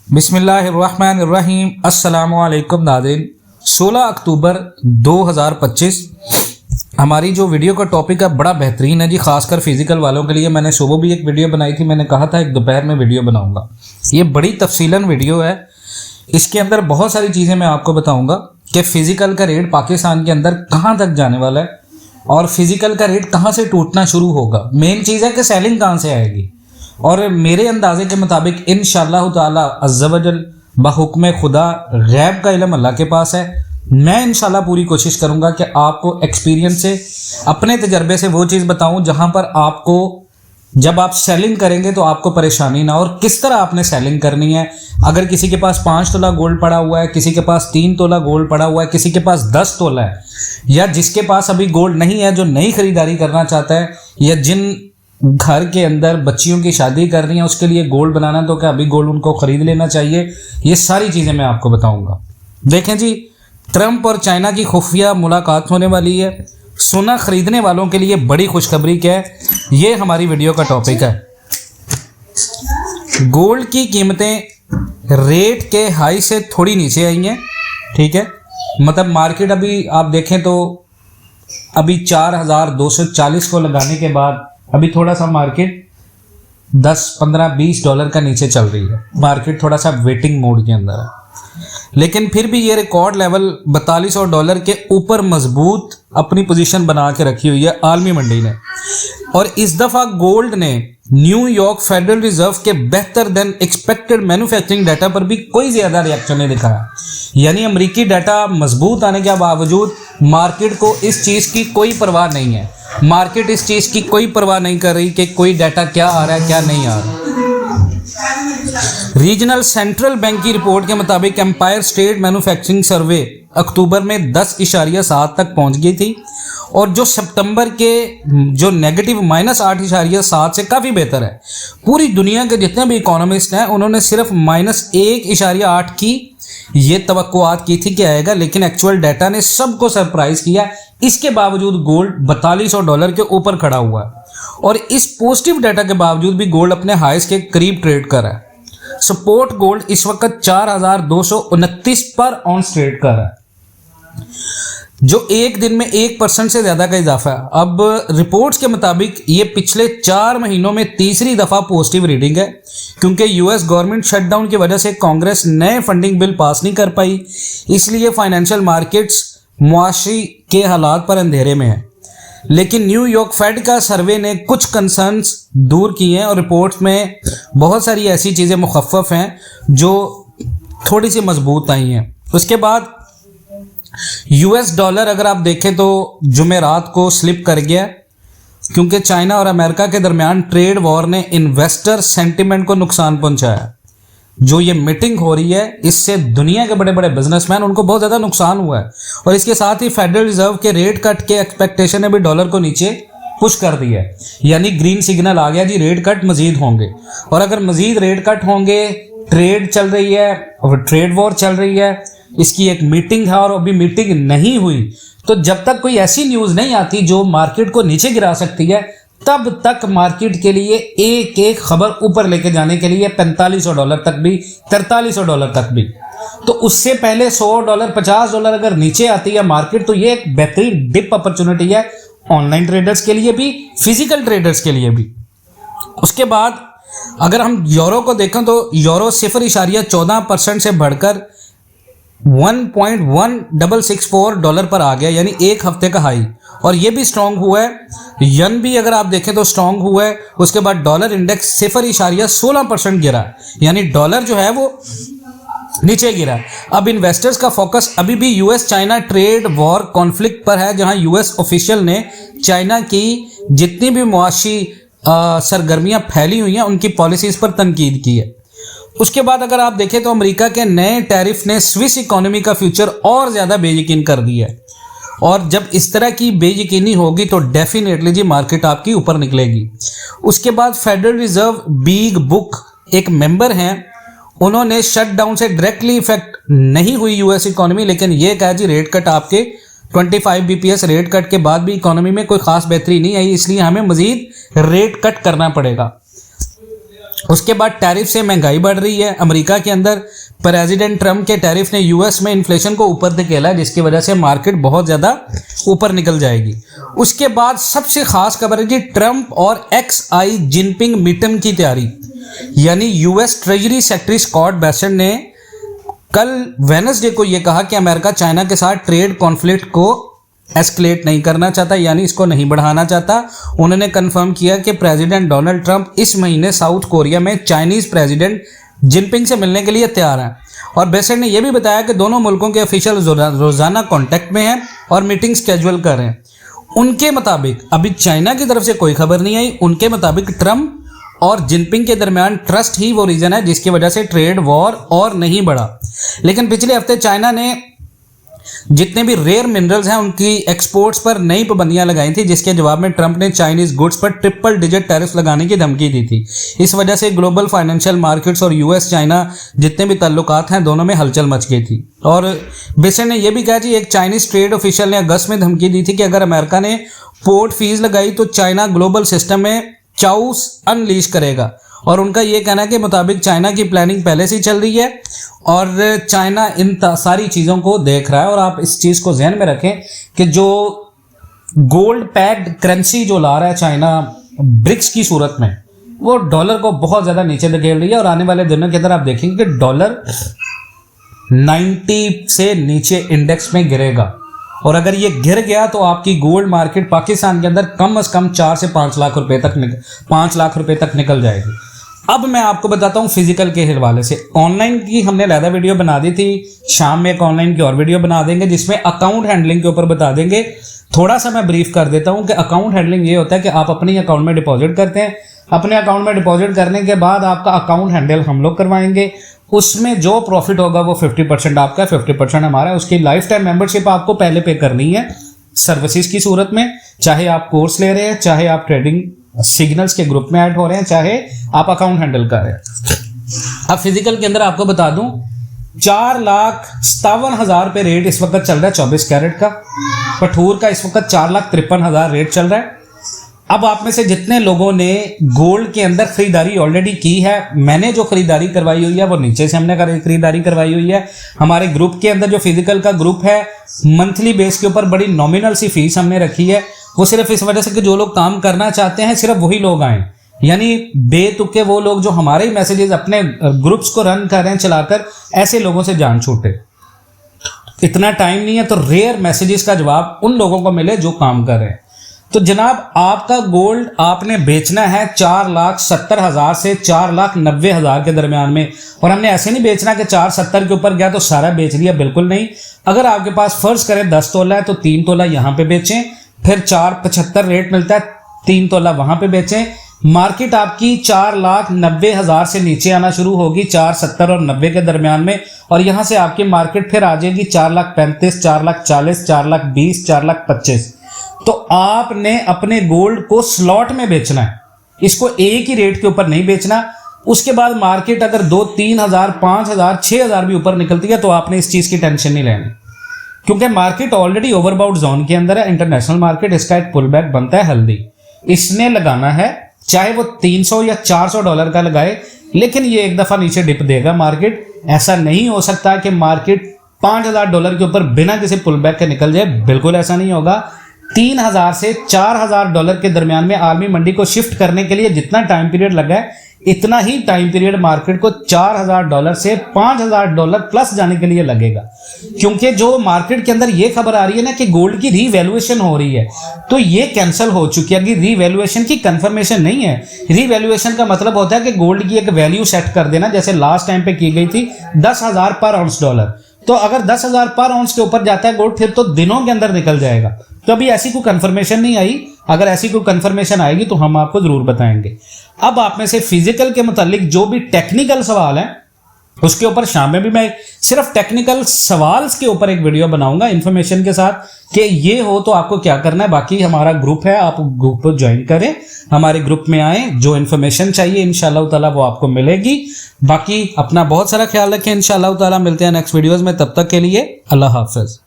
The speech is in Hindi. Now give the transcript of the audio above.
बिस्मिल्लाहिर्रहमानिर्रहीम। अस्सलामुअलैकुम नाज़रीन। 16 अक्टूबर 2025 हमारी जो वीडियो का टॉपिक है बड़ा बेहतरीन है जी, खासकर फिजिकल वालों के लिए। मैंने सुबह भी एक वीडियो बनाई थी, मैंने कहा था एक दोपहर में वीडियो बनाऊंगा। ये बड़ी तफसीलन वीडियो है, इसके अंदर बहुत सारी चीज़ें मैं आपको बताऊंगा कि फिजिकल का रेट पाकिस्तान के अंदर कहाँ तक जाने वाला है और फिजिकल का रेट कहाँ से टूटना शुरू होगा। मेन चीज़ है कि सेलिंग कहाँ से आएगी। और मेरे अंदाजे के मुताबिक इंशाअल्लाह ताला अज़्ज़ व जल बहुक्म खुदा, गैब का इल्म अल्लाह के पास है। मैं इंशाल्लाह पूरी कोशिश करूंगा कि आपको एक्सपीरियंस से, अपने तजर्बे से वो चीज़ बताऊं जहां पर आपको जब आप सेलिंग करेंगे तो आपको परेशानी ना हो, और किस तरह आपने सेलिंग करनी है। अगर किसी के पास 5 तोला गोल्ड पड़ा हुआ है, किसी के पास 3 तोला गोल्ड पड़ा हुआ है, किसी के पास 10 तोला है, या जिसके पास अभी गोल्ड नहीं है, जो नई खरीदारी करना चाहता है, या जिन घर के अंदर बच्चियों की शादी करनी है उसके लिए गोल्ड बनाना, तो क्या अभी गोल्ड उनको खरीद लेना चाहिए। ये सारी चीज़ें मैं आपको बताऊंगा। देखें जी, ट्रंप और चाइना की खुफिया मुलाकात होने वाली है। सोना खरीदने वालों के लिए बड़ी खुशखबरी क्या है, ये हमारी वीडियो का टॉपिक है। गोल्ड की कीमतें रेट के हाई से थोड़ी नीचे आई हैं, ठीक है। मतलब मार्केट अभी आप देखें तो अभी 4240 को लगाने के बाद अभी थोड़ा सा मार्केट 10, 15, 20 डॉलर का नीचे चल रही है। मार्केट थोड़ा सा वेटिंग मोड के अंदर है, लेकिन फिर भी ये रिकॉर्ड लेवल 4200 डॉलर के ऊपर मजबूत अपनी पोजीशन बना के रखी हुई है आलमी मंडी ने। और इस दफ़ा गोल्ड ने न्यूयॉर्क फेडरल रिजर्व के बेहतर देन एक्सपेक्टेड मैन्युफैक्चरिंग डाटा पर भी कोई ज़्यादा रिएक्शन नहीं दिखाया। यानी अमेरिकी डाटा मजबूत आने के बावजूद मार्केट को इस चीज़ की कोई परवाह नहीं है। मार्केट इस चीज़ की कोई परवाह नहीं कर रही कि कोई डाटा क्या आ रहा है क्या नहीं आ रहा। रीजनल सेंट्रल बैंक की रिपोर्ट के मुताबिक एम्पायर स्टेट मैन्युफैक्चरिंग सर्वे अक्टूबर में 10.7 तक पहुंच गई थी, और जो सितंबर के जो नेगेटिव -8.7 से काफ़ी बेहतर है। पूरी दुनिया के जितने भी इकोनॉमिस्ट हैं उन्होंने सिर्फ -1.8 की ये तवक्कुआत की थी कि आएगा, लेकिन एक्चुअल डाटा ने सबको सरप्राइज किया। इसके बावजूद गोल्ड 4200 डॉलर के ऊपर खड़ा हुआ है, और इस पॉजिटिव डाटा के बावजूद भी गोल्ड अपने हाईस के करीब ट्रेड कर रहा है। सपोर्ट गोल्ड इस वक्त 4229 पर ऑन्स ट्रेड कर रहा है, जो एक दिन में 1% से ज़्यादा का इजाफा है। अब रिपोर्ट्स के मुताबिक ये पिछले 4 महीनों में तीसरी दफ़ा पॉजिटिव रीडिंग है, क्योंकि यूएस गवर्नमेंट शटडाउन की वजह से कांग्रेस नए फंडिंग बिल पास नहीं कर पाई, इसलिए फाइनेंशियल मार्केट्स मुआशी के हालात पर अंधेरे में है। लेकिन न्यूयॉर्क फेड का सर्वे ने कुछ कंसर्न्स दूर किए हैं, और रिपोर्ट्स में बहुत सारी ऐसी चीज़ें मुखफ़फ़ हैं जो थोड़ी सी मजबूत आई हैं। उसके बाद यूएस डॉलर अगर आप देखें तो जुमेरात को स्लिप कर गया, क्योंकि चाइना और अमेरिका के दरमियान ट्रेड वॉर ने इन्वेस्टर सेंटिमेंट को नुकसान पहुंचाया। जो ये मीटिंग हो रही है इससे दुनिया के बड़े बड़े बिजनेसमैन, उनको बहुत ज़्यादा नुकसान हुआ है। और इसके साथ ही फेडरल रिजर्व के रेट कट के एक्सपेक्टेशन ने भी डॉलर को नीचे पुश कर दिया है। यानी ग्रीन सिग्नल आ गया जी, रेट कट मजीद होंगे। और अगर मजीद रेट कट होंगे, ट्रेड चल रही है और ट्रेड वॉर चल रही है, इसकी एक मीटिंग है और अभी मीटिंग नहीं हुई, तो जब तक कोई ऐसी न्यूज़ नहीं आती जो मार्केट को नीचे गिरा सकती है, तब तक मार्केट के लिए एक एक खबर ऊपर लेके जाने के लिए 4500 डॉलर तक भी, 4300 डॉलर तक भी, तो उससे पहले 100 डॉलर 50 डॉलर अगर नीचे आती है मार्केट, तो ये एक बेहतरीन डिप अपॉर्चुनिटी है ऑनलाइन ट्रेडर्स के लिए भी, फिजिकल ट्रेडर्स के लिए भी। उसके बाद अगर हम यूरो को देखें तो यूरो 0.14% से बढ़कर 1.1664 डॉलर पर आ गया, यानी एक हफ्ते का हाई, और ये भी स्ट्रांग हुआ है। यन भी अगर आप देखें तो स्ट्रांग हुआ है। उसके बाद डॉलर इंडेक्स 0.16% गिरा, यानी डॉलर जो है वो नीचे गिरा। अब इन्वेस्टर्स का फोकस अभी भी US China trade war conflict पर है, जहां यूएस ऑफिशियल ने चाइना की जितनी भी मुआशी सरगर्मियां फैली हुई हैं उनकी पॉलिसीज पर तनकीद की है। उसके बाद अगर आप देखें तो अमेरिका के नए टैरिफ ने स्विस इकोनॉमी का फ्यूचर और ज़्यादा बेयकीन कर दिया है, और जब इस तरह की बेयकीनी होगी तो डेफिनेटली जी मार्केट आपकी ऊपर निकलेगी। उसके बाद फेडरल रिजर्व बिग बुक एक मेंबर हैं, उन्होंने शटडाउन से डायरेक्टली इफेक्ट नहीं हुई यूएस इकोनॉमी, लेकिन ये कहा जी रेट कट आपके 25 बीपीएस रेट कट के बाद भी इकोनॉमी में कोई खास बेहतरी नहीं आई, इसलिए हमें मजीद रेट कट करना पड़ेगा। उसके बाद टैरिफ से महंगाई बढ़ रही है अमेरिका के अंदर। प्रेसिडेंट ट्रम्प के टैरिफ ने यूएस में इन्फ्लेशन को ऊपर धकेला है, जिसकी वजह से मार्केट बहुत ज़्यादा ऊपर निकल जाएगी। उसके बाद सबसे खास खबर है जी, ट्रम्प और एक्स जिनपिंग मीटिंग की तैयारी। यानी US Treasury secretary Scott Bessent ने कल वेडनेसडे को यह कहा कि अमेरिका चाइना के साथ ट्रेड कॉन्फ्लिक्ट को एस्केलेट नहीं करना चाहता, यानी इसको नहीं बढ़ाना चाहता। उन्होंने कंफर्म किया कि प्रेसिडेंट डोनाल्ड ट्रंप इस महीने साउथ कोरिया में चाइनीज प्रेसिडेंट जिनपिंग से मिलने के लिए तैयार हैं। और बेसेंट ने यह भी बताया कि दोनों मुल्कों के ऑफिशियल रोजाना कांटेक्ट में हैं और मीटिंग स्केड्यूल कर रहे हैं। उनके मुताबिक अभी चाइना की तरफ से कोई खबर नहीं आई। उनके मुताबिक ट्रंप और जिनपिंग के दरमियान ट्रस्ट ही वो रीजन है जिसकी वजह से ट्रेड वॉर और नहीं बढ़ा। लेकिन पिछले हफ्ते चाइना ने जितने भी रेयर मिनरल्स हैं उनकी एक्सपोर्ट्स पर नई पाबंदियां लगाई थी, जिसके जवाब में ट्रंप ने चाइनीज गुड्स पर ट्रिपल डिजिट टैरिफ लगाने की धमकी दी थी। इस वजह से ग्लोबल फाइनेंशियल मार्केट्स और यूएस चाइना जितने भी ताल्लुकात हैं दोनों में हलचल मच गई थी। और बेसेंट ने यह भी कहा कि एक चाइनीज ट्रेड ऑफिशियल ने अगस्त में धमकी दी थी कि अगर अमेरिका ने पोर्ट फीस लगाई तो चाइना ग्लोबल सिस्टम में चाउस अनलीश करेगा। और उनका ये कहना है कि मुताबिक चाइना की प्लानिंग पहले से ही चल रही है और चाइना इन सारी चीज़ों को देख रहा है। और आप इस चीज़ को ध्यान में रखें कि जो गोल्ड पैक्ड करेंसी जो ला रहा है चाइना ब्रिक्स की सूरत में, वो डॉलर को बहुत ज़्यादा नीचे धकेल रही है। और आने वाले दिनों के अंदर आप देखेंगे कि डॉलर 90 से नीचे इंडेक्स में गिरेगा। और अगर ये गिर गया तो आपकी गोल्ड मार्केट पाकिस्तान के अंदर कम से कम 4 से 5 लाख रुपए तक 5 लाख रुपए तक निकल जाएगी। अब मैं आपको बताता हूँ फिजिकल के हवाले से। ऑनलाइन की हमने अलग वीडियो बना दी थी, शाम में एक ऑनलाइन की और वीडियो बना देंगे जिसमें अकाउंट हैंडलिंग के ऊपर बता देंगे। थोड़ा सा मैं ब्रीफ कर देता हूँ कि अकाउंट हैंडलिंग ये होता है कि आप अपने अकाउंट में डिपॉजिट करते हैं, अपने अकाउंट में डिपॉजिट करने के बाद आपका अकाउंट हैंडल हम लोग करवाएंगे। उसमें जो प्रॉफिट होगा वो 50% आपका है, 50% हमारा है। उसकी लाइफ टाइम मेंबरशिप आपको पहले पे करनी है सर्विसेज की सूरत में, चाहे आप कोर्स ले रहे हैं, चाहे आप ट्रेडिंग सिग्नल्स के ग्रुप में ऐड हो रहे हैं, चाहे आप अकाउंट हैंडल कर रहे हैं। अब फिजिकल के अंदर आपको बता दूं 4,57,000 रुपये रेट इस वक्त चल रहा है 24 कैरेट का। पठूर का इस वक्त 4,53,000 रेट चल रहा है। अब आप में से जितने लोगों ने गोल्ड के अंदर खरीदारी ऑलरेडी की है, मैंने जो खरीदारी करवाई हुई है वो नीचे से हमने खरीदारी करवाई हुई है। हमारे ग्रुप के अंदर जो फिजिकल का ग्रुप है मंथली बेस के ऊपर बड़ी नॉमिनल सी फीस हमने रखी है। वो सिर्फ इस वजह से कि जो लोग काम करना चाहते हैं सिर्फ वही लोग आए, यानी बेतुके वो लोग जो हमारे ही मैसेजेस अपने ग्रुप्स को रन कर रहे हैं चलाकर, ऐसे लोगों से जान छूटे। इतना टाइम नहीं है तो रेयर मैसेजेस का जवाब उन लोगों को मिले जो काम कर रहे हैं। तो जनाब आपका गोल्ड आपने बेचना है 4,70,000 से 4,90,000 के दरमियान में। और हमने ऐसे नहीं बेचना कि 4,70 के ऊपर गया तो सारा बेच लिया, बिल्कुल नहीं। अगर आपके पास फर्ज करें 10 तोला है तो 3 तोला यहाँ पे बेचें, फिर 4,75 रेट मिलता है 3 तोला वहां पे बेचें। मार्केट आपकी 4,90,000 से नीचे आना शुरू होगी 4,70 और 90 के दरमियान में। और यहां से आपकी मार्केट फिर आ जाएगी 4,35,000, 4,40,000, 4,20,000, 4,25,000। तो आपने अपने गोल्ड को स्लॉट में बेचना है, इसको एक ही रेट के ऊपर नहीं बेचना। उसके बाद मार्केट अगर 2-3,000, 5,000, 6,000 भी ऊपर निकलती है तो आपने इस चीज की टेंशन नहीं लेनी, क्योंकि मार्केट ऑलरेडी ओवरबाउट जोन के अंदर है। इंटरनेशनल मार्केट इसका एक पुल बैक बनता है हेल्दी, इसने लगाना है, चाहे वो 300 या 400 डॉलर का लगाए, लेकिन ये एक दफा नीचे डिप देगा मार्केट। ऐसा नहीं हो सकता कि मार्केट 5,000 डॉलर के ऊपर बिना किसी पुल बैक के निकल जाए, बिल्कुल ऐसा नहीं होगा। 3,000 से 4,000 डॉलर के दरमियान में आलमी मंडी को शिफ्ट करने के लिए जितना टाइम पीरियड लगा है, इतना ही टाइम पीरियड मार्केट को 4,000 डॉलर से 5,000 डॉलर प्लस जाने के लिए लगेगा। क्योंकि जो मार्केट के अंदर ये खबर आ रही है ना कि गोल्ड की रीवैल्यूएशन हो रही है, तो ये कैंसिल हो चुकी है कि रीवैल्यूएशन की कंफर्मेशन नहीं है। रीवैल्यूएशन का मतलब होता है कि गोल्ड की एक वैल्यू सेट कर देना, जैसे लास्ट टाइम पे की गई थी 10,000 पर आउंस डॉलर। तो अगर 10,000 पर आउंस के ऊपर जाता है गोल्ड, फिर तो दिनों के अंदर निकल जाएगा। तो अभी ऐसी कोई कंफर्मेशन नहीं आई, अगर ऐसी कोई कंफर्मेशन आएगी तो हम आपको जरूर बताएंगे। अब आप में से फिजिकल के मुतालिक जो भी टेक्निकल सवाल हैं उसके ऊपर शाम में भी मैं सिर्फ टेक्निकल सवाल के ऊपर एक वीडियो बनाऊंगा इन्फॉर्मेशन के साथ कि ये हो तो आपको क्या करना है। बाकी हमारा ग्रुप है, आप ग्रुप को ज्वाइन करें, हमारे ग्रुप में आए, जो इन्फॉर्मेशन चाहिए इंशाल्लाह ताला वो आपको मिलेगी। बाकी अपना बहुत सारा ख्याल रखें, इंशाल्लाह ताला मिलते हैं नेक्स्ट वीडियोस में। तब तक के लिए अल्लाह हाफिज।